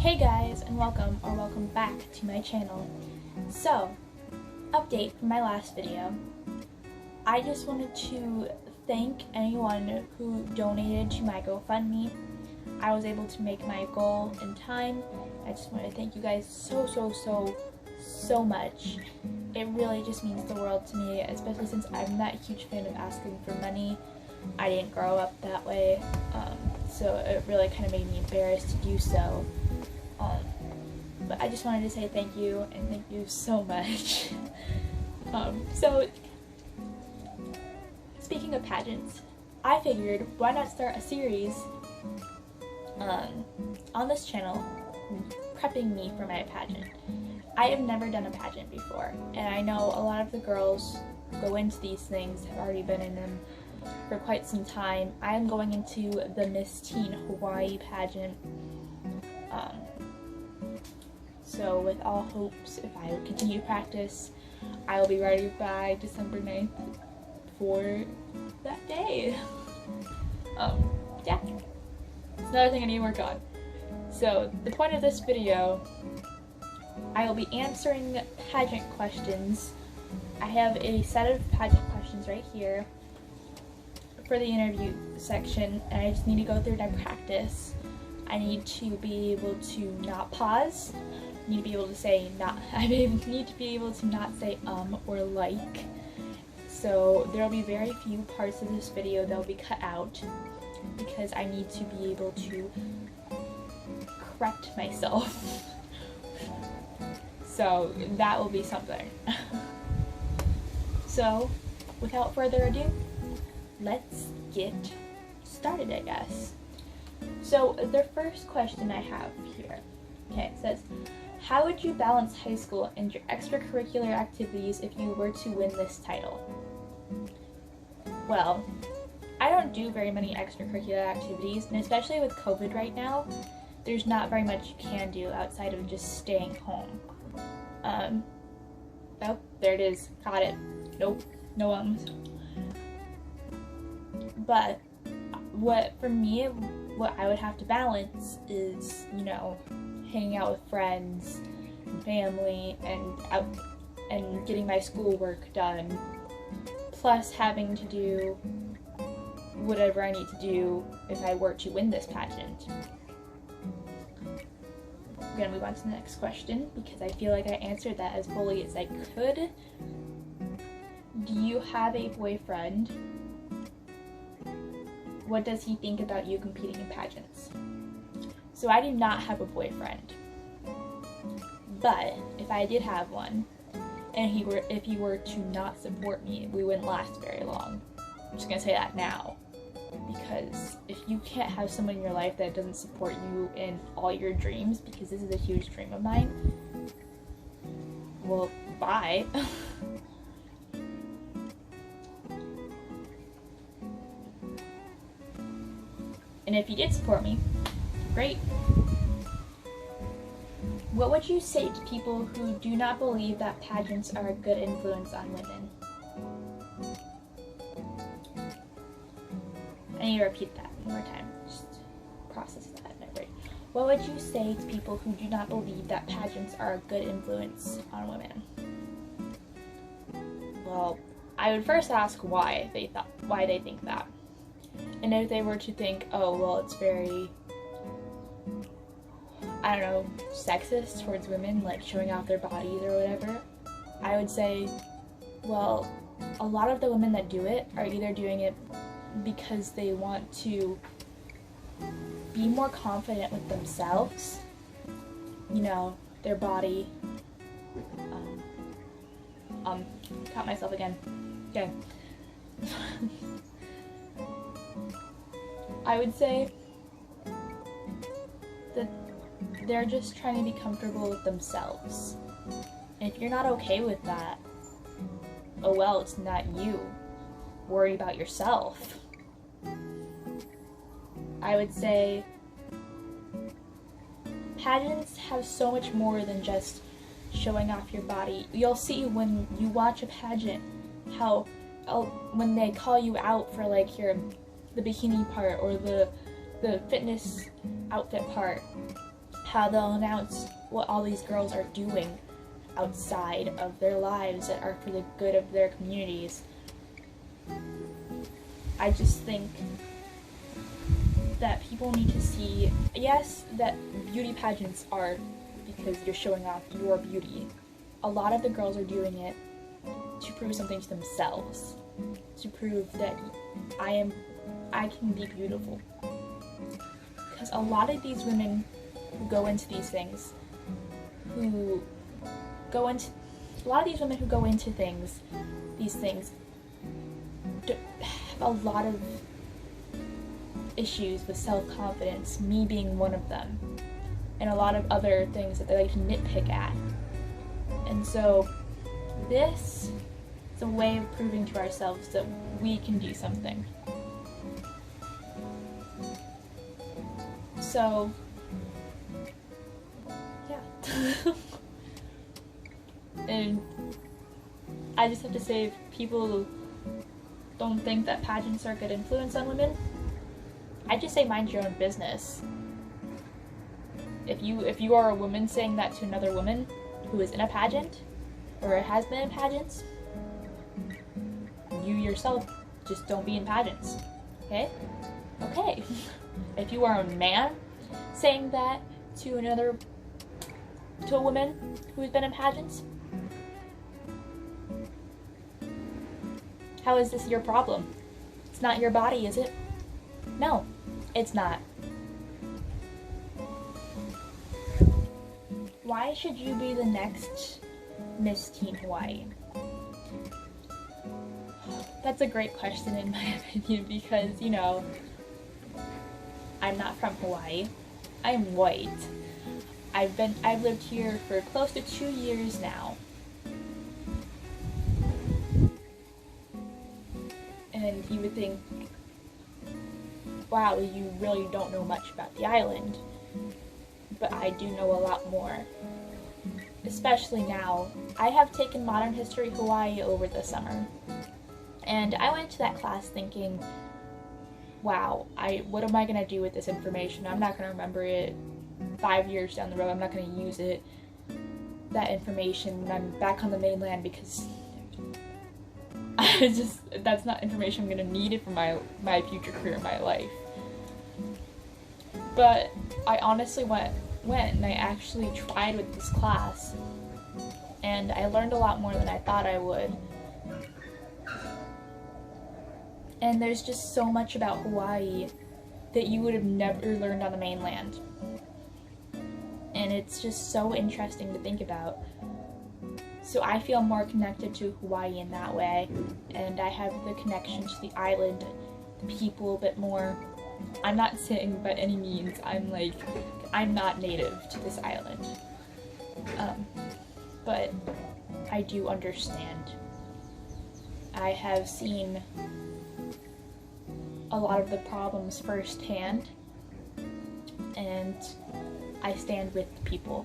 Hey guys, and welcome back to my channel. So, update from my last video. I just wanted to thank anyone who donated to my GoFundMe. I was able to make my goal in time. I just want to thank you guys so much. It really just means the world to me, especially since I'm not a huge fan of asking for money. I didn't grow up that way, so it really kind of made me embarrassed to do so. But I just wanted to say thank you, and thank you so much. So, speaking of pageants, I figured why not start a series on this channel prepping me for my pageant. I have never done a pageant before, and I know a lot of the girls go into these things, have already been in them for quite some time. I am going into the Miss Teen Hawaii pageant. So with all hopes, if I continue to practice, I will be ready by December 9th for that day. Yeah, it's another thing I need to work on. So the point of this video, I will be answering pageant questions. I have a set of pageant questions right here for the interview section, and I just need to go through and practice. I need to be able to not pause. I need to be able to say I need to be able to not say or like. So there will be very few parts of this video that will be cut out because I need to be able to correct myself. So that will be something. So without further ado, let's get started, I guess. So the first question I have here, okay, it says, how would you balance high school and your extracurricular activities if you were to win this title? Well, I don't do very many extracurricular activities, and especially with COVID right now, there's not very much you can do outside of just staying home. Oh, there it is. Got it. Nope. No ums. But what I would have to balance is, you know, hanging out with friends and family and getting my schoolwork done, plus having to do whatever I need to do if I were to win this pageant. I'm gonna move on to the next question because I feel like I answered that as fully as I could. Do you have a boyfriend? What does he think about you competing in pageants? So I do not have a boyfriend, but if I did have one, and if he were to not support me, we wouldn't last very long. I'm just gonna say that now, because if you can't have someone in your life that doesn't support you in all your dreams, because this is a huge dream of mine, well, bye. And if you did support me, great. What would you say to people who do not believe that pageants are a good influence on women? I need to repeat that one more time. Just process that in my brain. What would you say to people who do not believe that pageants are a good influence on women? Well, I would first ask why they think that. And if they were to think, oh, well, it's very, I don't know, sexist towards women, like showing off their bodies or whatever, I would say, well, a lot of the women that do it are either doing it because they want to be more confident with themselves, you know, their body. Caught myself again. Okay. I would say that they're just trying to be comfortable with themselves. And if you're not okay with that, oh well, it's not you. Worry about yourself. I would say pageants have so much more than just showing off your body. You'll see when you watch a pageant how when they call you out for like the bikini part or the fitness outfit part, how they'll announce what all these girls are doing outside of their lives that are for the good of their communities. I just think that people need to see, yes, that beauty pageants are because you're showing off your beauty. A lot of the girls are doing it to prove something to themselves, to prove that I can be beautiful. Because a lot of these women who go into these things, these things have a lot of issues with self-confidence, me being one of them, and a lot of other things that they like to nitpick at. And so this is a way of proving to ourselves that we can do something. So, yeah. And I just have to say, if people don't think that pageants are a good influence on women, I just say mind your own business. If you are a woman saying that to another woman who is in a pageant or has been in pageants, you yourself just don't be in pageants. Okay? Okay. If you are a man saying that to a woman who has been in pageants, how is this your problem? It's not your body, is it? No, it's not. Why should you be the next Miss Teen Hawaii? That's a great question in my opinion because, you know, I'm not from Hawaii. I'm white. I've lived here for close to 2 years now. And you would think, wow, you really don't know much about the island. But I do know a lot more. Especially now. I have taken Modern History Hawaii over the summer. And I went to that class thinking, wow, what am I going to do with this information? I'm not going to remember it 5 years down the road. I'm not going to use that information when I'm back on the mainland because that's not information I'm going to need it for my future career in my life. But I honestly went and I actually tried with this class, and I learned a lot more than I thought I would. And there's just so much about Hawaii that you would have never learned on the mainland. And it's just so interesting to think about. So I feel more connected to Hawaii in that way, and I have the connection to the island, the people a bit more. I'm not saying by any means I'm not native to this island. But I do understand. I have seen a lot of the problems firsthand, and I stand with the people.